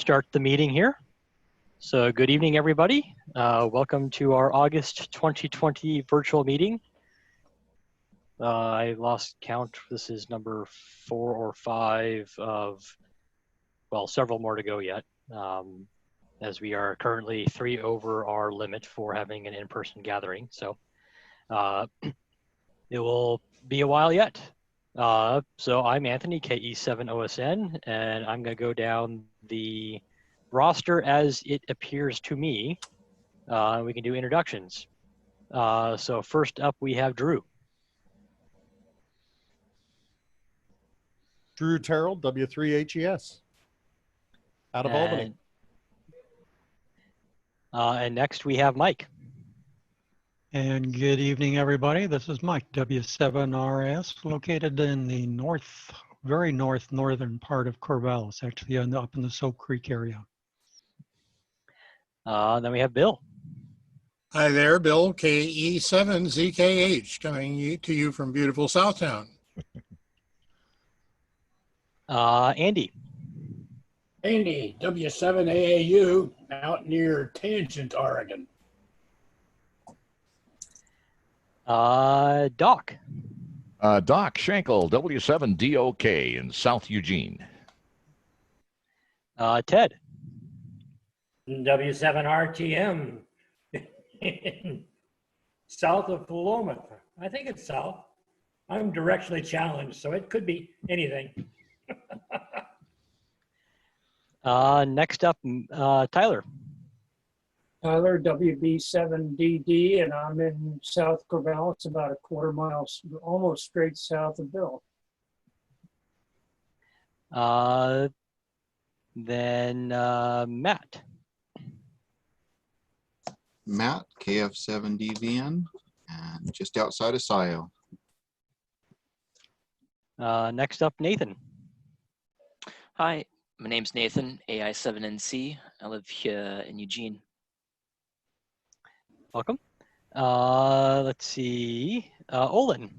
start the meeting here. So good evening, everybody. Welcome to our August 2020 virtual meeting. I lost count. This is number 4 or 5 of, well, several more to go yet, as we are currently 3 over our limit for having an in-person gathering. So it will be a while yet. So I'm Anthony, KE7OSN, and I'm going to go down the roster as it appears to me. We can do introductions. So first up, we have Drew. Drew Terrell, W3HES, out of Albany. And next we have Mike. And good evening, everybody. This is Mike, W7RS, located in the very northern part of Corvallis, actually up in the Soap Creek area. Then we have Bill. Hi there, Bill, KE7ZKH, coming to you from beautiful Southtown. Andy. Andy, W7AAU, out near Tangent, Oregon. Doc. Doc Schenkel, W7DOK in South Eugene. Ted. W7RTM south of Philomath. I think it's south. I'm directionally challenged, so it could be anything. Next up, Tyler. Tyler, WB7DD, and I'm in South Corvallis, about a quarter mile, almost straight south of Bill. Then Matt. Matt, KF7DVN, and just outside of SIO. Next up, Nathan. Hi, my name's Nathan, AI7NC. I live here in Eugene. Welcome. Let's see. Olin.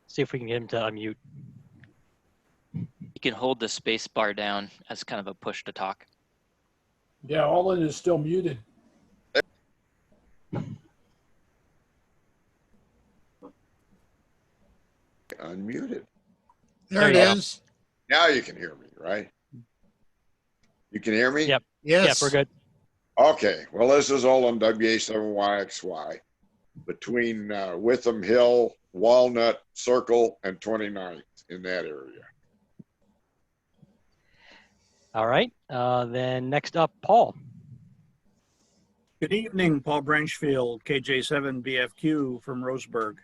See if we can get him to unmute. You can hold the space bar down as kind of a push to talk. Yeah, Olin is still muted. Unmuted. There it is. Now you can hear me, right? You can hear me? Yep. Yes. Yep, we're good. Okay. Well, this is Olin, WA7YXY, between Witham Hill, Walnut Circle, and 29th, in that area. All right. Then next up, Paul. Good evening, Paul Branchfield, KJ7BFQ from Roseburg.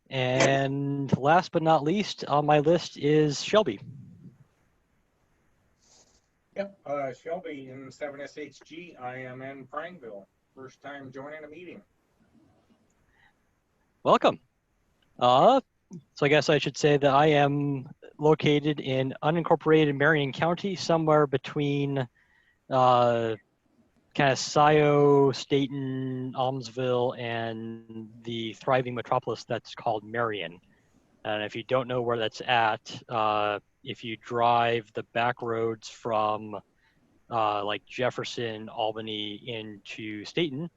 And last but not least on my list is Shelby. Yep, Shelby in 7SHG. I am in Prineville. First time joining a meeting. Welcome. So I guess I should say that I am located in unincorporated Marion County, somewhere between kind of SIO, Staten, Almsville, and the thriving metropolis that's called Marion. And if you don't know where that's at, if you drive the back roads from like Jefferson, Albany into Staten,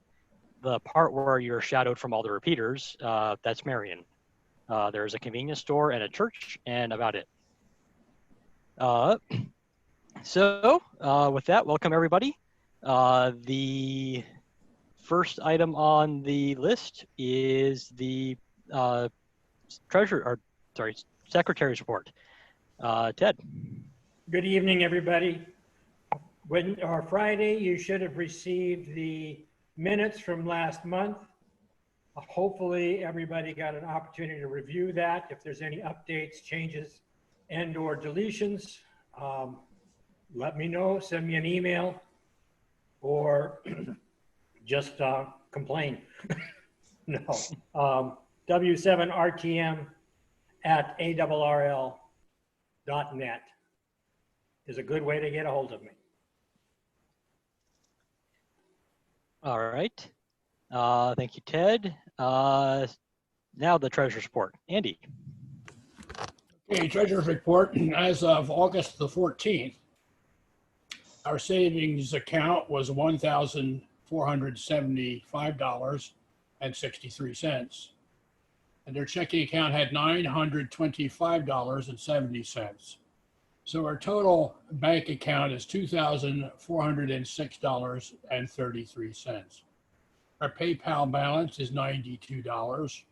the part where you're shadowed from all the repeaters, that's Marion. There's a convenience store and a church, and about it. So with that, welcome everybody. The first item on the list is the Secretary's report. Ted. Good evening, everybody. Friday, you should have received the minutes from last month. Hopefully, everybody got an opportunity to review that. If there's any updates, changes, and/or deletions, let me know. Send me an email, or just complain. No. W7RTM@ARRL.net is a good way to get a hold of me. All right. Thank you, Ted. Now the treasurer's report. Andy. Okay, treasurer's report. As of August the 14th, our savings account was $1,475.63. And their checking account had $925.70. So our total bank account is $2,406.33. Our PayPal balance is $92.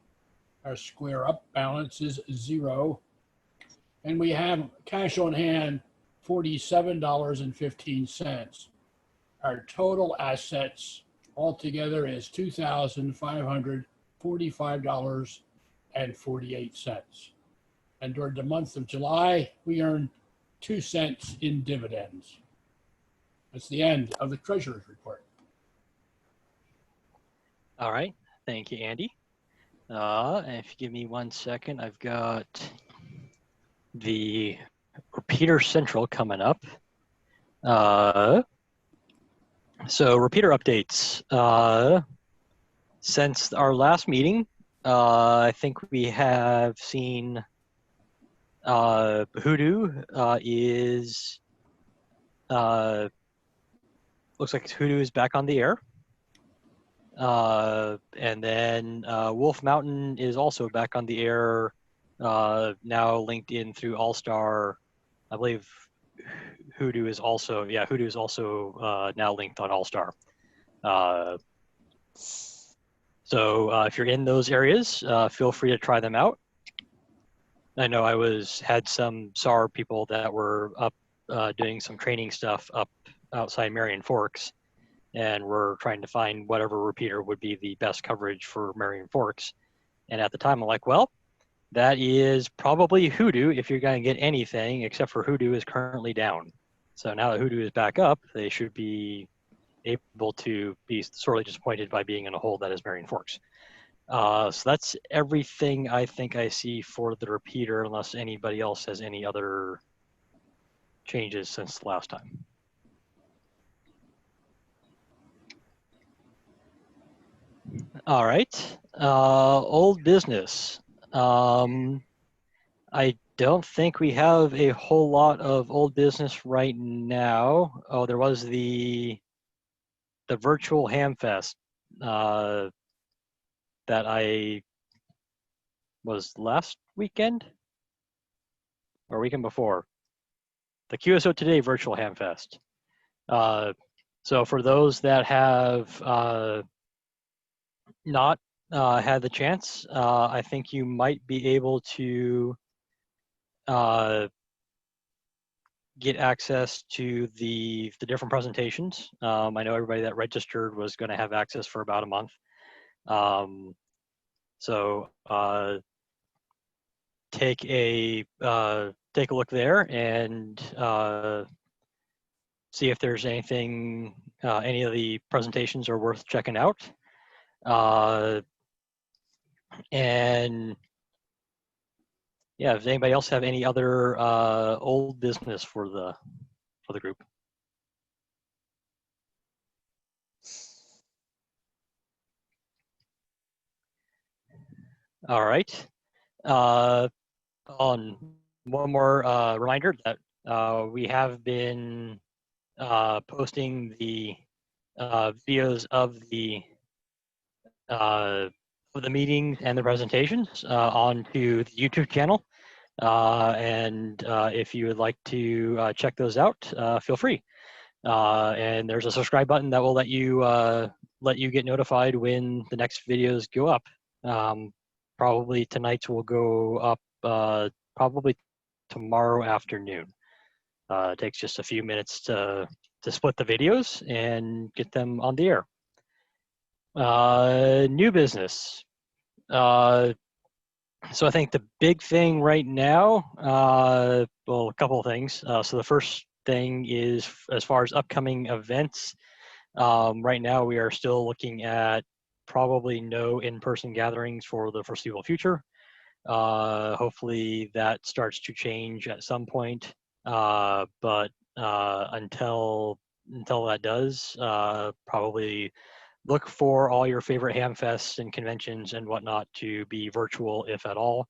Our Square Up balance is $0. And we have cash on hand, $47.15. Our total assets altogether is $2,545.48. And during the month of July, we earned 2 cents in dividends. That's the end of the treasurer's report. All right. Thank you, Andy. And if you give me 1 second, I've got the Repeater Central coming up. So repeater updates. Since our last meeting, I think we have seen Hoodoo is looks like Hoodoo is back on the air. And then Wolf Mountain is also back on the air, now linked in through All-Star. I believe Hoodoo is also, Hoodoo is also now linked on All-Star. So if you're in those areas, feel free to try them out. I know I had some SAR people that were up doing some training stuff up outside Marion Forks, and we're trying to find whatever repeater would be the best coverage for Marion Forks. And at the time, I'm like, well, that is probably Hoodoo if you're going to get anything, except for Hoodoo is currently down. So now that Hoodoo is back up, they should be able to be sorely disappointed by being in a hole that is Marion Forks. So that's everything I think I see for the repeater, unless anybody else has any other changes since the last time. All right, old business. I don't think we have a whole lot of old business right now. Oh, there was the virtual Hamfest that was last weekend or weekend before. The QSO Today virtual Hamfest. So for those that have not had the chance, I think you might be able to get access to the different presentations. I know everybody that registered was going to have access for about a month. So take a look there and see if there's anything, any of the presentations are worth checking out. And yeah, does anybody else have any other old business for the group? All right. On one more reminder that we have been posting the videos of the meetings and the presentations onto the YouTube channel. And if you would like to check those out, feel free. And there's a subscribe button that will let you get notified when the next videos go up. Probably tonight's will go up probably tomorrow afternoon. It takes just a few minutes to split the videos and get them on the air. New business. So I think the big thing right now, well, a couple of things. So the first thing is, as far as upcoming events, right now we are still looking at probably no in-person gatherings for the foreseeable future. Hopefully that starts to change at some point, but until that does, probably look for all your favorite ham fests and conventions and whatnot to be virtual, if at all.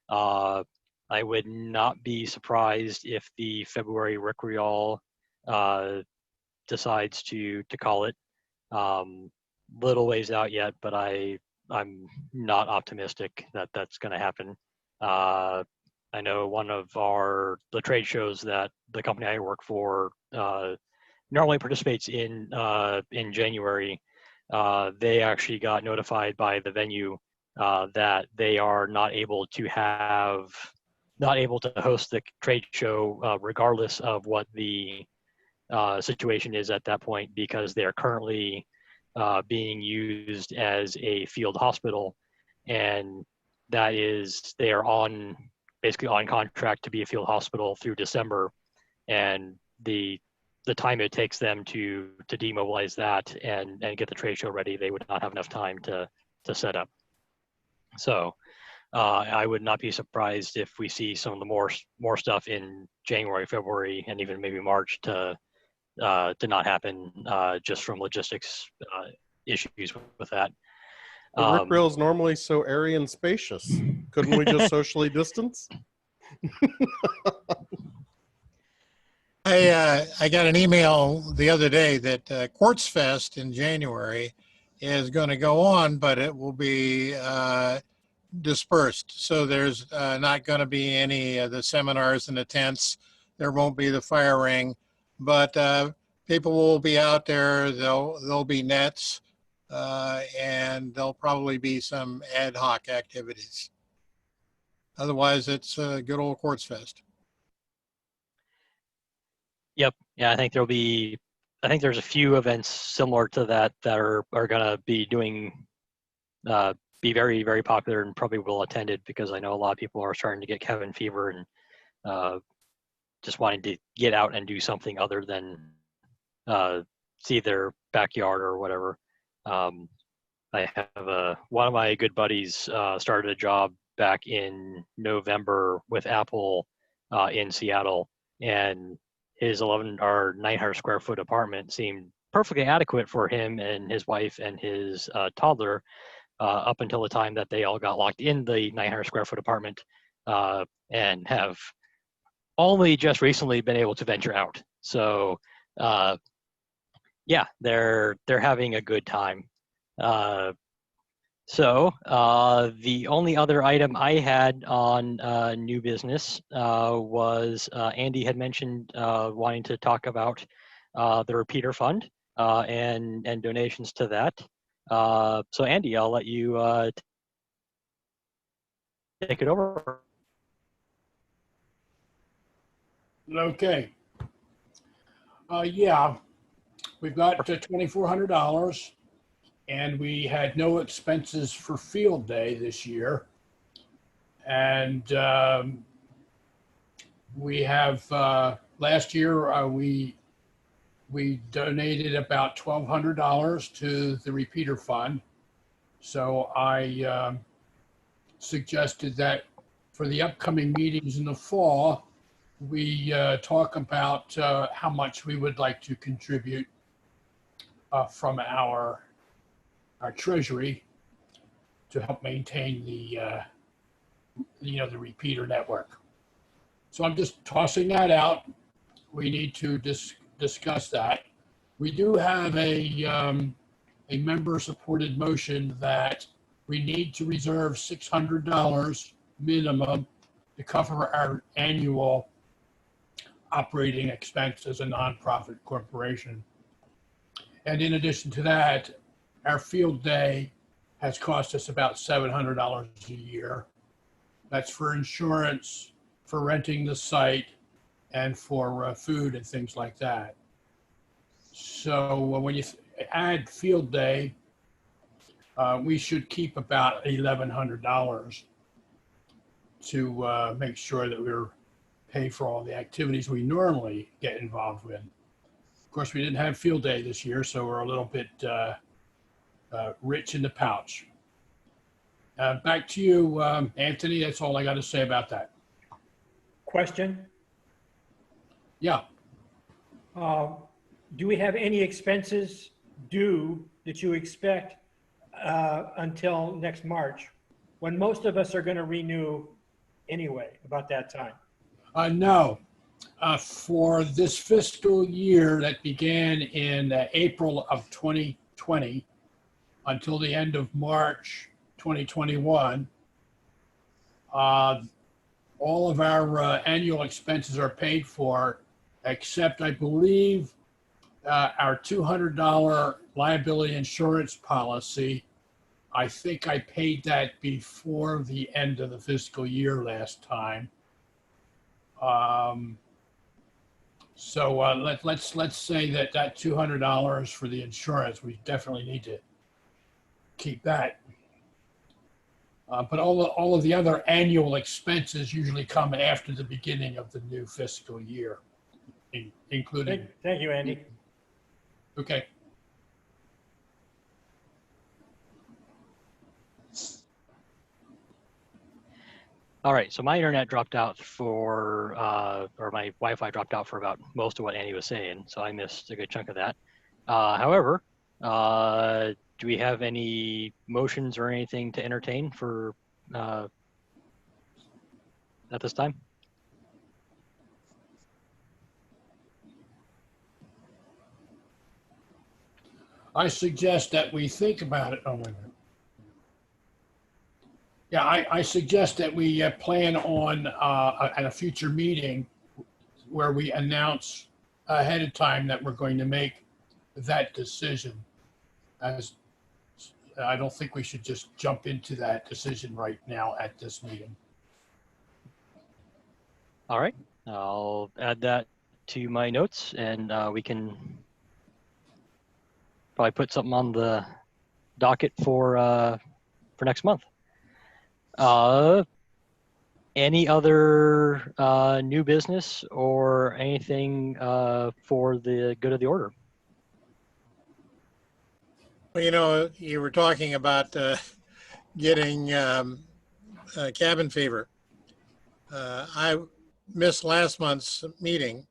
I would not be surprised if the February Rick Rial decides to call it. Little ways out yet, but I'm not optimistic that that's going to happen. I know one of the trade shows that the company I work for normally participates in January. They actually got notified by the venue that they are not able to host the trade show regardless of what the situation is at that point, because they're currently being used as a field hospital, and that is, they are basically on contract to be a field hospital through December, and the time it takes them to demobilize that and get the trade show ready, they would not have enough time to set up. So I would not be surprised if we see some of the more stuff in January, February, and even maybe March to not happen just from logistics issues with that. The Rick Rail is normally so airy and spacious. Couldn't we just socially distance? I got an email the other day that Quartz Fest in January is going to go on, but it will be dispersed. So there's not going to be any of the seminars and the tents. There won't be the fire ring, but people will be out there. There'll be nets, and there'll probably be some ad hoc activities. Otherwise, it's a good old Quartz Fest. Yep. Yeah, I think there's a few events similar to that are going to be be very, very popular and probably well attended, because I know a lot of people are starting to get cabin fever and just wanting to get out and do something other than see their backyard or whatever. I have one of my good buddies started a job back in November with Apple in Seattle, and his 900 square foot apartment seemed perfectly adequate for him and his wife and his toddler up until the time that they all got locked in the 900 square foot apartment and have only just recently been able to venture out. So yeah, they're having a good time. So the only other item I had on new business was Andy had mentioned wanting to talk about the Repeater Fund and donations to that. So Andy, I'll let you take it over. Okay. Yeah, we've got $2,400. And we had no expenses for field day this year. And we have, last year, we donated about $1,200 to the Repeater Fund. So I suggested that for the upcoming meetings in the fall, we talk about how much we would like to contribute from our treasury to help maintain the the repeater network. So I'm just tossing that out. We need to discuss that. We do have a member supported motion that we need to reserve $600 minimum to cover our annual operating expense as a nonprofit corporation. And in addition to that, our field day has cost us about $700 a year. That's for insurance, for renting the site, and for food and things like that. So when you add field day, we should keep about $1,100 to make sure that we're paid for all the activities we normally get involved with. Of course, we didn't have field day this year, so we're a little bit rich in the pouch. Back to you, Anthony. That's all I got to say about that. Question? Yeah. Do we have any expenses due that you expect until next March, when most of us are going to renew anyway about that time? No. For this fiscal year that began in April of 2020 until the end of March 2021, all of our annual expenses are paid for, except I believe our $200 liability insurance policy. I think I paid that before the end of the fiscal year last time. So let's say that $200 for the insurance, we definitely need to keep that. But all of the other annual expenses usually come after the beginning of the new fiscal year, including. Thank you, Andy. Okay. All right, so my internet dropped out for, or my Wi-Fi dropped out for about most of what Andy was saying, so I missed a good chunk of that. However, do we have any motions or anything to entertain for at this time? I suggest that we think about it. Oh, wait a minute. Yeah, I suggest that we plan on at a future meeting where we announce ahead of time that we're going to make that decision. As I don't think we should just jump into that decision right now at this meeting. All right, I'll add that to my notes, and we can probably put something on the docket for next month. Any other new business or anything for the good of the order? Well, you know, you were talking about getting cabin fever. I missed last month's meeting,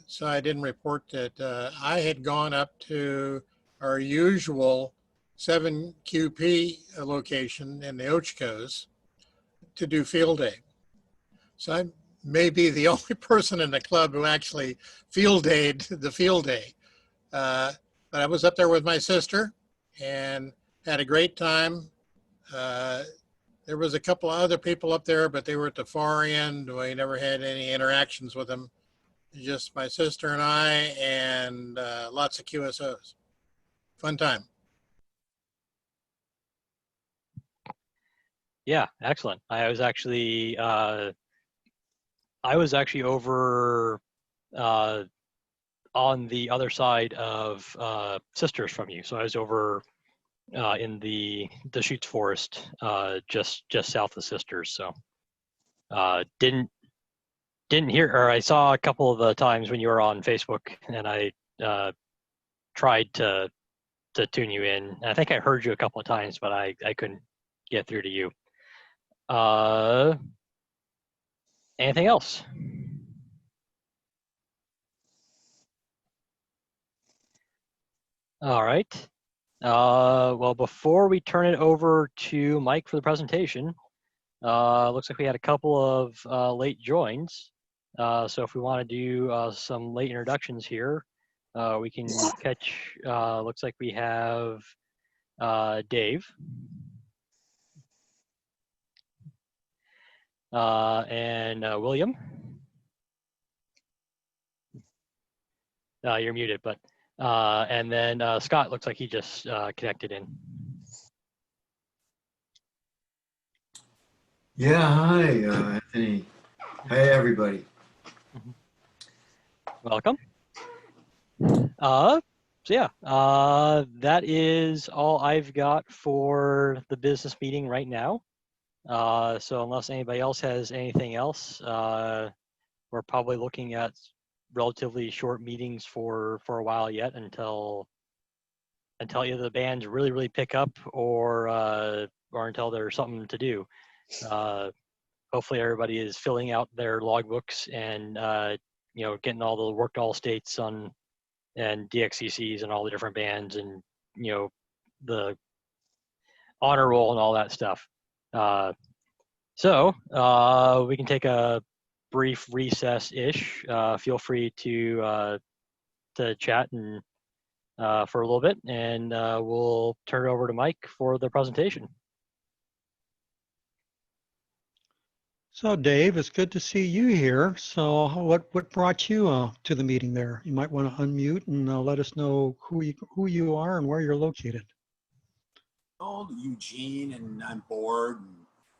so I didn't report that I had gone up to our usual 7QP location in the Ochos to do field day. So I may be the only person in the club who actually field dayed the field day. But I was up there with my sister and had a great time. There was a couple of other people up there, but they were at the far end. We never had any interactions with them. Just my sister and I, and lots of QSOs. Fun time. Yeah, excellent. I was actually over on the other side of Sisters from you. So I was over in the Deschutes Forest, just south of Sisters. So didn't hear, or I saw a couple of the times when you were on Facebook, and I tried to tune you in. I think I heard you a couple of times, but I couldn't get through to you. Anything else? All right. Well, before we turn it over to Mike for the presentation, looks like we had a couple of late joins. So if we want to do some late introductions here, we can catch, looks like we have Dave. And William. You're muted, but and then Scott looks like he just connected in. Yeah, hi, Anthony. Hi, everybody. Welcome. So yeah, that is all I've got for the business meeting right now. So unless anybody else has anything else, we're probably looking at relatively short meetings for a while yet until either the bands really pick up or until there's something to do. Hopefully everybody is filling out their logbooks and getting all the worked all states on and DXCCs and all the different bands and, the honor roll and all that stuff. So we can take a brief recess-ish. Feel free to chat and for a little bit, and we'll turn it over to Mike for the presentation. So Dave, it's good to see you here. So what brought you to the meeting there? You might want to unmute and let us know who you are and where you're located. Oh, Eugene, and I'm bored and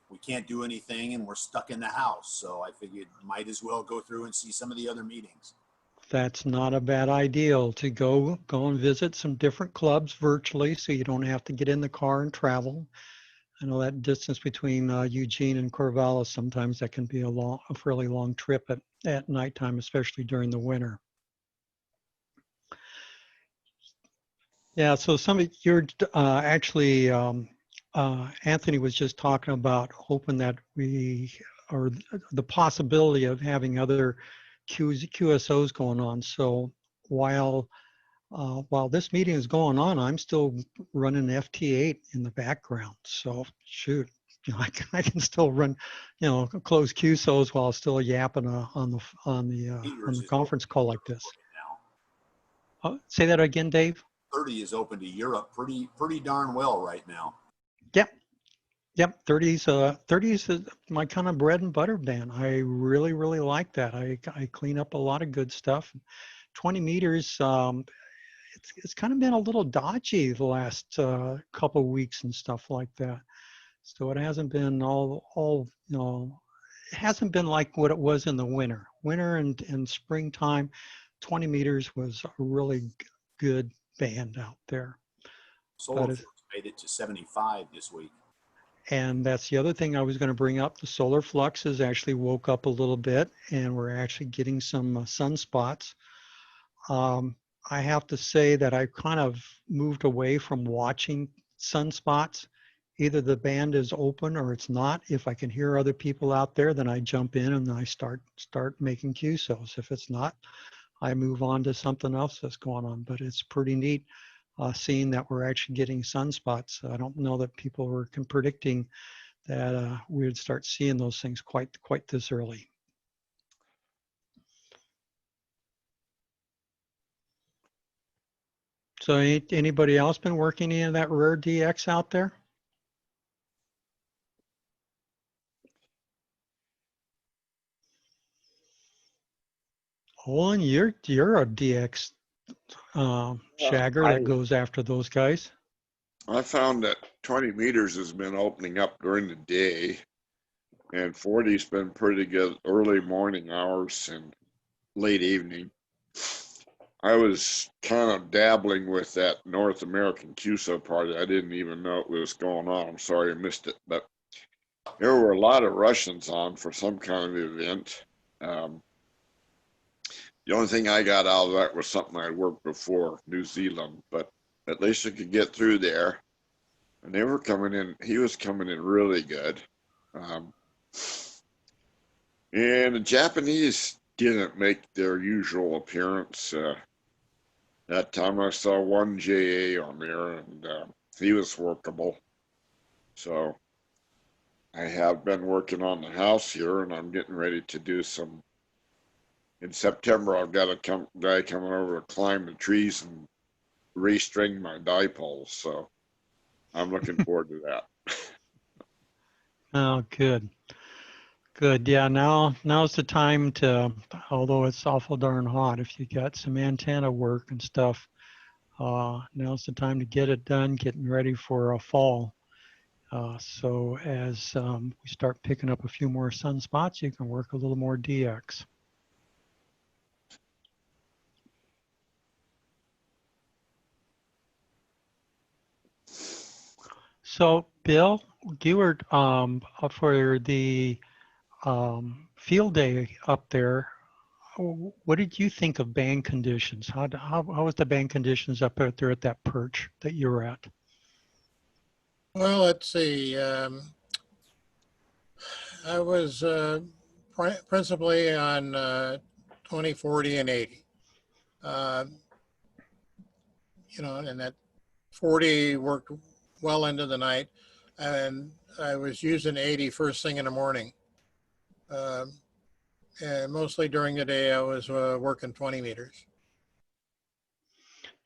we can't do anything and we're stuck in the house. So I figured might as well go through and see some of the other meetings. That's not a bad idea to go and visit some different clubs virtually so you don't have to get in the car and travel. I know that distance between Eugene and Corvallis, sometimes that can be a fairly long trip at nighttime, especially during the winter. Yeah, so you're actually, Anthony was just talking about hoping that or the possibility of having other QSOs going on. So while this meeting is going on, I'm still running FT8 in the background. So shoot, I can still run, close QSOs while still yapping on the conference call like this. Say that again, Dave. 30 is open to Europe pretty darn well right now. Yep. 30's is my kind of bread and butter band. I really, really like that. I clean up a lot of good stuff. 20 meters, it's kind of been a little dodgy the last couple of weeks and stuff like that. So it hasn't been it hasn't been like what it was in the winter. Winter and springtime, 20 meters was a really good band out there. Solar Flux made it to 75 this week. And that's the other thing I was going to bring up. The solar fluxes actually woke up a little bit, and we're actually getting some sunspots. I have to say that I kind of moved away from watching sunspots. Either the band is open or it's not. If I can hear other people out there, then I jump in and I start making QSOs. If it's not, I move on to something else that's going on. But it's pretty neat seeing that we're actually getting sunspots. I don't know that people were predicting that we would start seeing those things quite this early. So anybody else been working any of that rare DX out there? Olin, you're a DX shagger that goes after those guys. I found that 20 meters has been opening up during the day, and 40's been pretty good early morning hours and late evening. I was kind of dabbling with that North American QSO party. I didn't even know it was going on. I'm sorry I missed it, but there were a lot of Russians on for some kind of event. The only thing I got out of that was something I'd worked before, New Zealand, but at least I could get through there. And they were coming in, he was coming in really good. And the Japanese didn't make their usual appearance. That time I saw one JA on there, and he was workable. So I have been working on the house here, and I'm getting ready to do some. In September, I've got a guy coming over to climb the trees and restring my dipoles. So I'm looking forward to that. Oh, good. Good. Yeah, now's the time to, although it's awful darn hot, if you got some antenna work and stuff, now's the time to get it done, getting ready for a fall. So as we start picking up a few more sunspots, you can work a little more DX. So, Bill, you were for the field day up there. What did you think of band conditions? How was the band conditions up out there at that perch that you were at? Well, let's see. I was principally on 20, 40, and 80. and that 40 worked well into the night, and I was using 80 first thing in the morning. And mostly during the day, I was working 20 meters.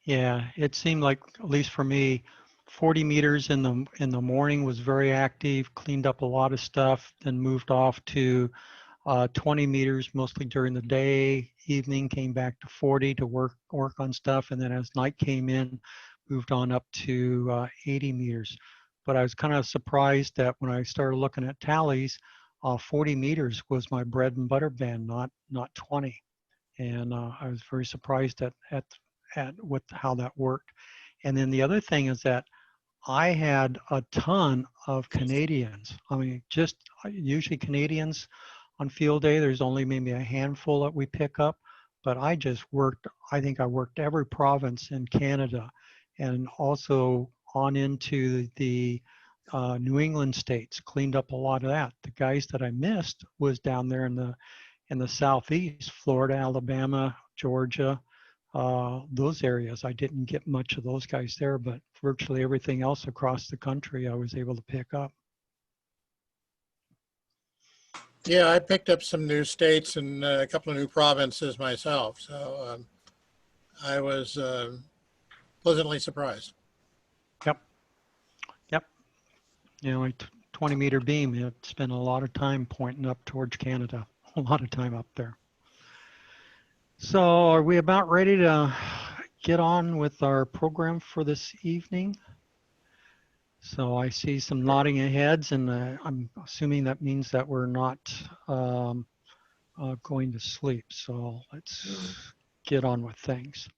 Yeah, it seemed like, at least for me, 40 meters in the morning was very active, cleaned up a lot of stuff, then moved off to 20 meters mostly during the day. Evening came back to 40 to work on stuff, and then as night came in, moved on up to 80 meters. But I was kind of surprised that when I started looking at tallies, 40 meters was my bread and butter band, not 20. And I was very surprised at how that worked. And then the other thing is that I had a ton of Canadians. I mean, just usually Canadians on field day, there's only maybe a handful that we pick up, but I just worked, I think I worked every province in Canada and also on into the New England states, cleaned up a lot of that. The guys that I missed was down there in the Southeast, Florida, Alabama, Georgia, those areas. I didn't get much of those guys there, but virtually everything else across the country I was able to pick up. Yeah, I picked up some new states and a couple of new provinces myself. So I was pleasantly surprised. Yep. You know, like 20 meter beam, you spent a lot of time pointing up towards Canada, a lot of time up there. So are we about ready to get on with our program for this evening? So I see some nodding of heads, and I'm assuming that means that we're not going to sleep. So let's get on with things.